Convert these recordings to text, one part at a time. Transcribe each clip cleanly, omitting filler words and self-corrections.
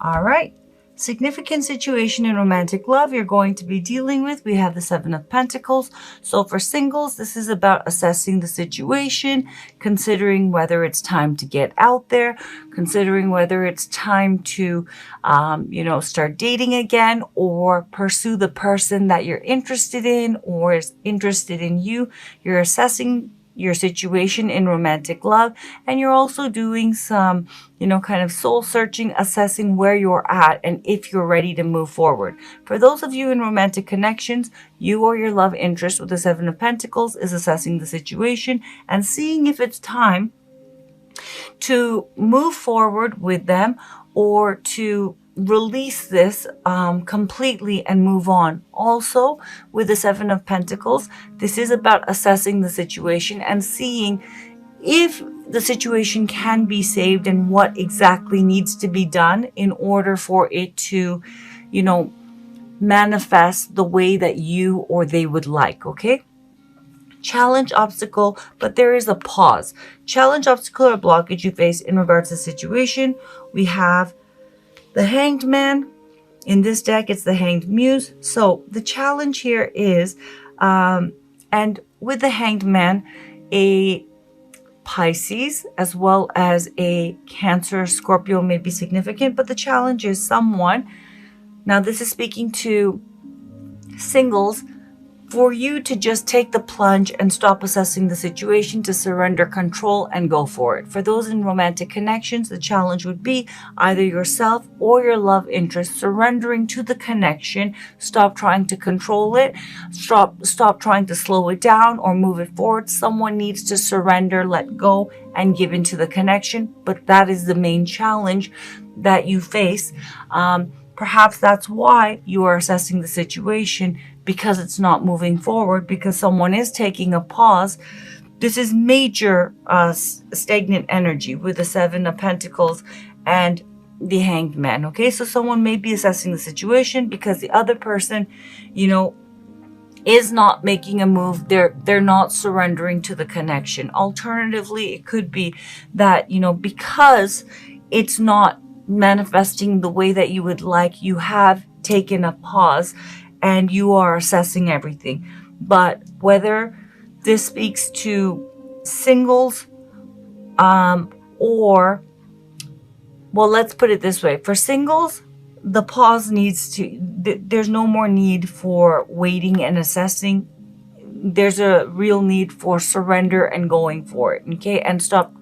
All right. Significant situation in romantic love you're going to be dealing with. We have the Seven of Pentacles. So for singles, this is about assessing the situation, considering whether it's time to get out there, considering whether it's time to, start dating again or pursue the person that you're interested in or is interested in you. You're assessing your situation in romantic love, and you're also doing some kind of soul searching, assessing where you're at and if you're ready to move forward. For those of you in romantic connections, you or your love interest with the Seven of Pentacles is assessing the situation and seeing if it's time to move forward with them or to release this completely and move on. Also, with the Seven of Pentacles, this is about assessing the situation and seeing if the situation can be saved and what exactly needs to be done in order for it to, manifest the way that you or they would like, okay? Challenge, obstacle, but there is a pause. Challenge, obstacle, or blockage you face in regards to the situation. We have the Hanged Man. In this deck, it's the Hanged Muse. So the challenge here is, and with the Hanged Man, a Pisces as well as a Cancer, Scorpio may be significant, but the challenge is someone, now this is speaking to singles, for you to just take the plunge and stop assessing the situation, to surrender control and go for it. For those in romantic connections, the challenge would be either yourself or your love interest surrendering to the connection. Stop trying to control it. Stop trying to slow it down or move it forward. Someone needs to surrender, let go, and give into the connection. But that is the main challenge that you face. Perhaps that's why you are assessing the situation, because it's not moving forward, because someone is taking a pause. This is major stagnant energy with the Seven of Pentacles and the Hanged Man, okay? So someone may be assessing the situation because the other person, is not making a move. They're not surrendering to the connection. Alternatively, it could be that, because it's not manifesting the way that you would like, you have taken a pause and you are assessing everything. But whether this speaks to singles or, well, let's put it this way. For singles, the pause needs to, there's no more need for waiting and assessing. There's a real need for surrender and going for it, okay? And stop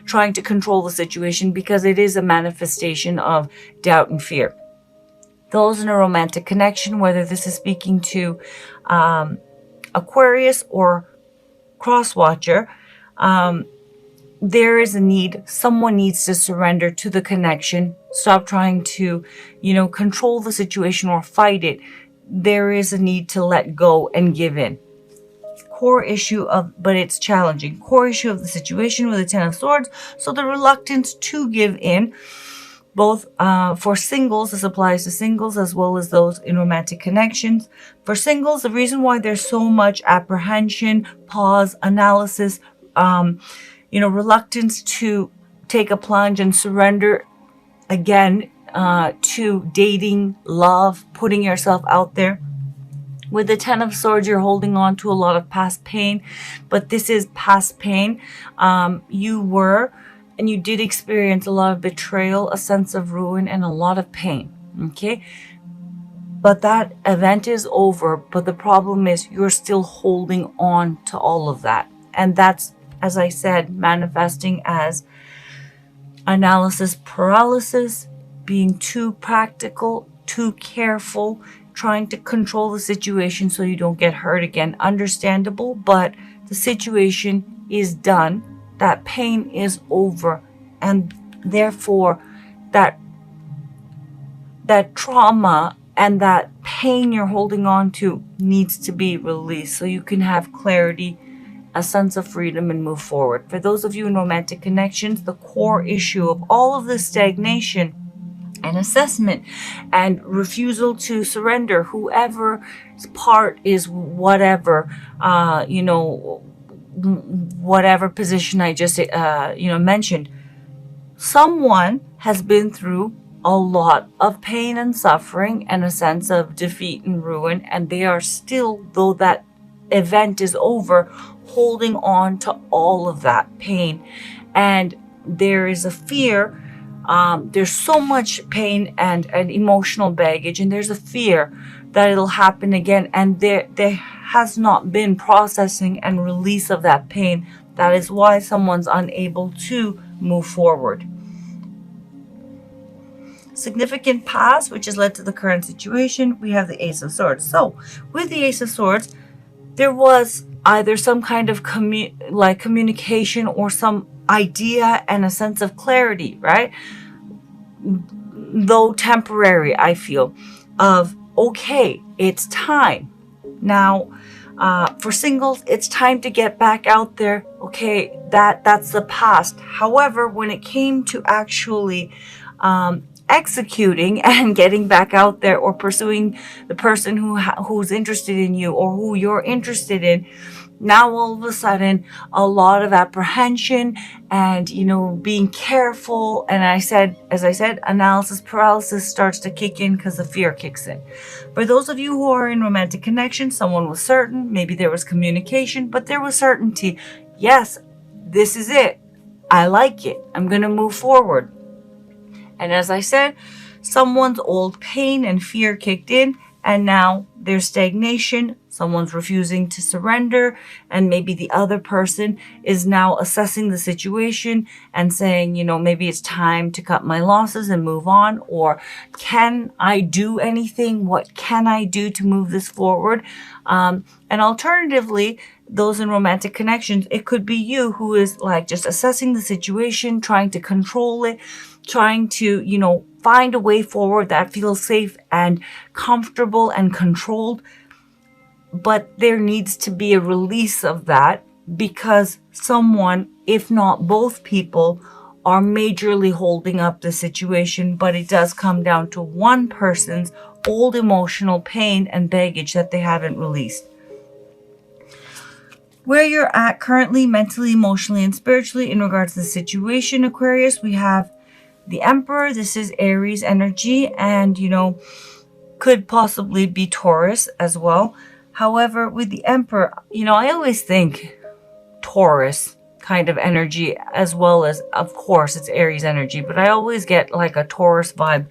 trying to control the situation, because it is a manifestation of doubt and fear. Those in a romantic connection, whether this is speaking to Aquarius or Crosswatcher, there is a need. Someone needs to surrender to the connection. Stop trying to, control the situation or fight it. There is a need to let go and give in. Core issue but it's challenging. Core issue of the situation with the Ten of Swords. So the reluctance to give in, both for singles, this applies to singles as well as those in romantic connections. For singles, the reason why there's so much apprehension, pause, analysis, reluctance to take a plunge and surrender again to dating, love, putting yourself out there. With the Ten of Swords, you're holding on to a lot of past pain, but this is past pain. You did experience a lot of betrayal, a sense of ruin, and a lot of pain, okay? But that event is over, but the problem is you're still holding on to all of that. And that's, as I said, manifesting as analysis paralysis, being too practical, too careful, trying to control the situation so you don't get hurt again. Understandable, but the situation is done. That pain is over, and therefore that trauma and that pain you're holding on to needs to be released so you can have clarity, a sense of freedom, and move forward. For those of you in romantic connections, the core issue of all of this stagnation and assessment and refusal to surrender, whoever's part is whatever, whatever position I just, mentioned. Someone has been through a lot of pain and suffering and a sense of defeat and ruin, and they are still, though that event is over, holding on to all of that pain. And there is a fear, there's so much pain and emotional baggage, and there's a fear that it'll happen again, and there has not been processing and release of that pain. That is why someone's unable to move forward. Significant past, which has led to the current situation, we have the Ace of Swords. So with the Ace of Swords, there was either some kind of communication or some idea and a sense of clarity, right? Though temporary, I feel, of okay, it's time now. For singles, it's time to get back out there. Okay, that's the past. However, when it came to actually executing and getting back out there, or pursuing the person who's interested in you, or who you're interested in, now all of a sudden a lot of apprehension and being careful, and as I said, analysis paralysis starts to kick in because the fear kicks in. For those of you who are in romantic connection, someone was certain, maybe there was communication, but there was certainty. Yes, this is it, I like it, I'm gonna move forward. And as I said, someone's old pain and fear kicked in, and now there's stagnation. Someone's refusing to surrender, and maybe the other person is now assessing the situation and saying, maybe it's time to cut my losses and move on, or can I do anything? What can I do to move this forward? And alternatively, those in romantic connections, it could be you who is like just assessing the situation, trying to control it, trying to, find a way forward that feels safe and comfortable and controlled. But there needs to be a release of that, because someone, if not both people, are majorly holding up the situation. But it does come down to one person's old emotional pain and baggage that they haven't released. Where you're at currently, mentally, emotionally, and spiritually in regards to the situation, Aquarius, we have the Emperor. This is Aries energy, and could possibly be Taurus as well. However, with the Emperor, I always think Taurus kind of energy, as well as, of course, it's Aries energy, but I always get like a Taurus vibe,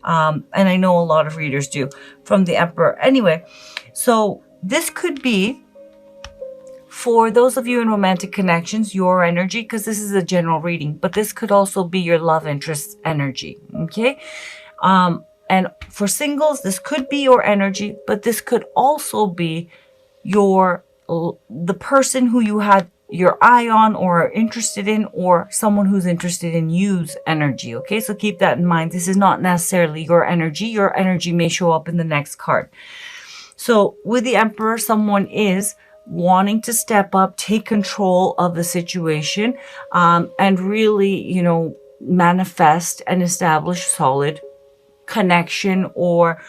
and I know a lot of readers do, from the Emperor. Anyway, so this could be, for those of you in romantic connections, your energy, because this is a general reading, but this could also be your love interest energy, okay? And for singles, this could be your energy, but this could also be the person who you had your eye on or are interested in, or someone who's interested in you's energy, okay? So keep that in mind. This is not necessarily your energy. Your energy may show up in the next card. So with the Emperor, someone is wanting to step up, take control of the situation, and really, manifest and establish solid connection or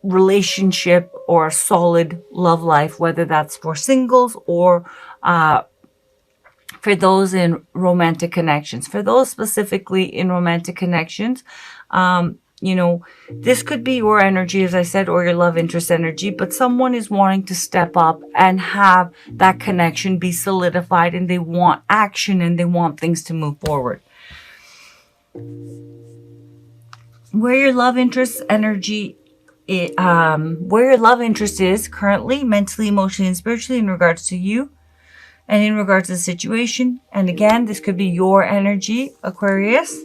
relationship or solid love life, whether that's for singles or for those in romantic connections. For those specifically in romantic connections, this could be your energy, as I said, or your love interest energy, but someone is wanting to step up and have that connection be solidified, and they want action and they want things to move forward. Where your love interest energy where your love interest is currently, mentally, emotionally, and spiritually, in regards to you and in regards to the situation. And again, this could be your energy, Aquarius.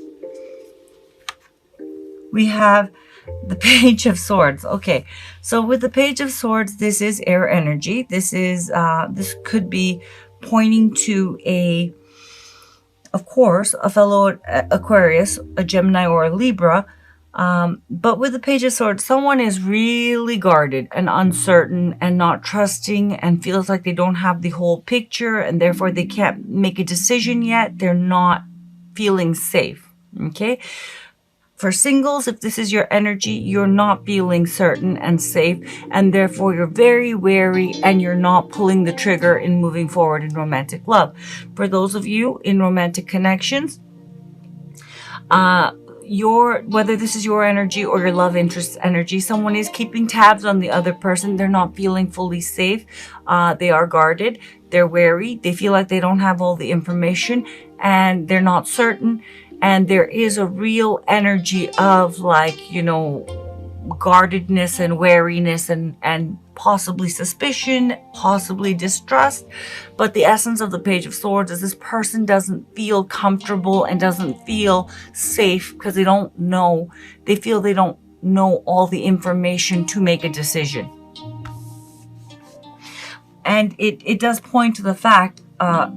We have the Page of Swords. Okay, so with the Page of Swords, this is air energy. This could be pointing to of course, a fellow Aquarius, a Gemini, or a Libra. But with the Page of Swords, someone is really guarded and uncertain and not trusting and feels like they don't have the whole picture, and therefore they can't make a decision yet. They're not feeling safe, okay? For singles, if this is your energy, you're not feeling certain and safe, and therefore you're very wary and you're not pulling the trigger in moving forward in romantic love. For those of you in romantic connections, whether this is your energy or your love interest's energy, someone is keeping tabs on the other person. They're not feeling fully safe. They are guarded. They're wary. They feel like they don't have all the information and they're not certain. And there is a real energy of like, you know, guardedness and wariness and possibly suspicion, possibly distrust. But the essence of the Page of Swords is this person doesn't feel comfortable and doesn't feel safe because they don't know. They feel they don't know all the information to make a decision. And it does point to the fact,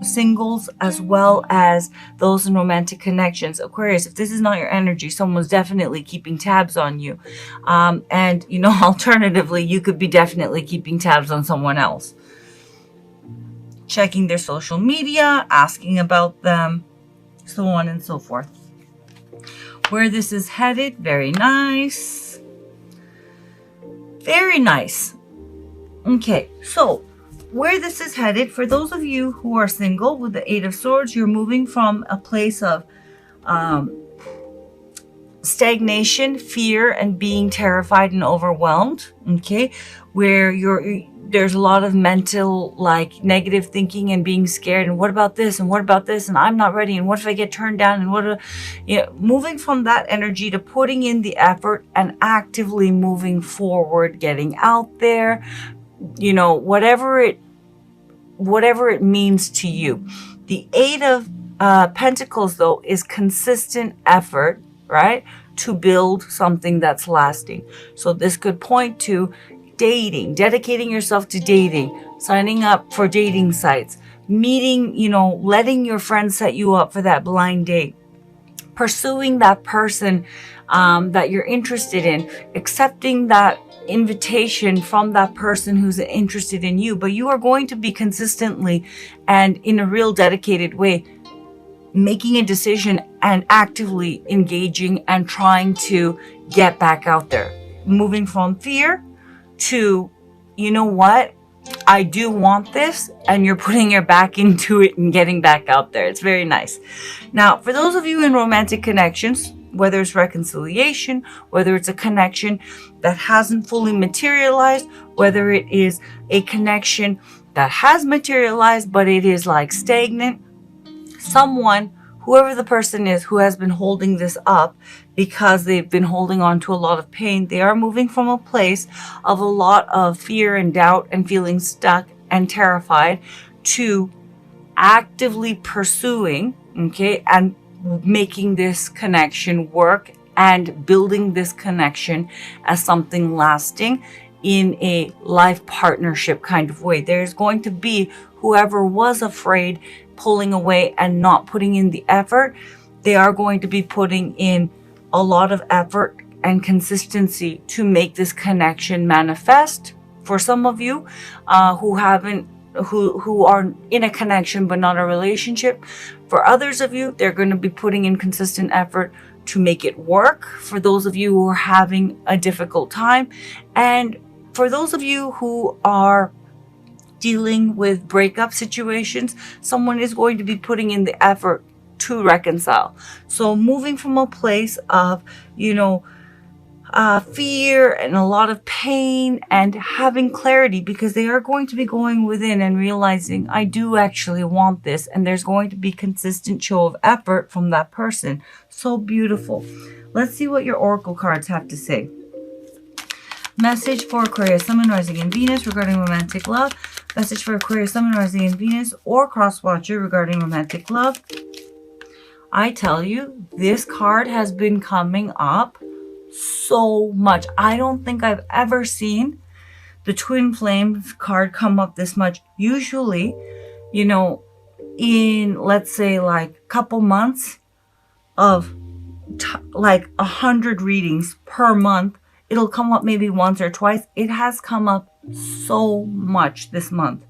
singles as well as those in romantic connections. Aquarius, if this is not your energy, someone's definitely keeping tabs on you. And, you know, alternatively, you could be definitely keeping tabs on someone else. Checking their social media, asking about them, so on and so forth. Where this is headed, very nice. Very nice. Okay, so where this is headed, for those of you who are single with the Eight of Swords, you're moving from a place of stagnation, fear, and being terrified and overwhelmed, okay, where there's a lot of mental, like, negative thinking and being scared, and what about this, and what about this, and I'm not ready, and what if I get turned down, and moving from that energy to putting in the effort and actively moving forward, getting out there, you know, whatever it means to you. The Eight of Pentacles, though, is consistent effort, right, to build something that's lasting. So this could point to dating, dedicating yourself to dating, signing up for dating sites, meeting, you know, letting your friends set you up for that blind date, pursuing that person that you're interested in, accepting that invitation from that person who's interested in you. But you are going to be consistently and in a real dedicated way making a decision and actively engaging and trying to get back out there, moving from fear to, you know what, I do want this, and you're putting your back into it and getting back out there. It's very nice. Now, for those of you in romantic connections, whether it's reconciliation, whether it's a connection that hasn't fully materialized, whether it is a connection that has materialized, but it is like stagnant, someone, whoever the person is who has been holding this up because they've been holding on to a lot of pain, they are moving from a place of a lot of fear and doubt and feeling stuck and terrified to actively pursuing, okay, and making this connection work and building this connection as something lasting in a life partnership kind of way. There's going to be whoever was afraid, pulling away and not putting in the effort, they are going to be putting in a lot of effort and consistency to make this connection manifest. For some of you who are in a connection but not a relationship, for others of you, they're going to be putting in consistent effort to make it work. For those of you who are having a difficult time, and for those of you who are dealing with breakup situations, someone is going to be putting in the effort to reconcile. So moving from a place of, you know, fear and a lot of pain and having clarity, because they are going to be going within and realizing, I do actually want this, and there's going to be consistent show of effort from that person. So beautiful. Let's see what your oracle cards have to say. Message for Aquarius, Sun, Moon, Rising, and Venus regarding romantic love. Message for Aquarius, Sun, Moon, Rising, and Venus or Cross Watcher regarding romantic love. I tell you, this card has been coming up so much. I don't think I've ever seen the Twin Flames card come up this much. Usually, you know, in, let's say, like a couple months of like 100 readings per month, it'll come up maybe once or twice. It has come up so much this month.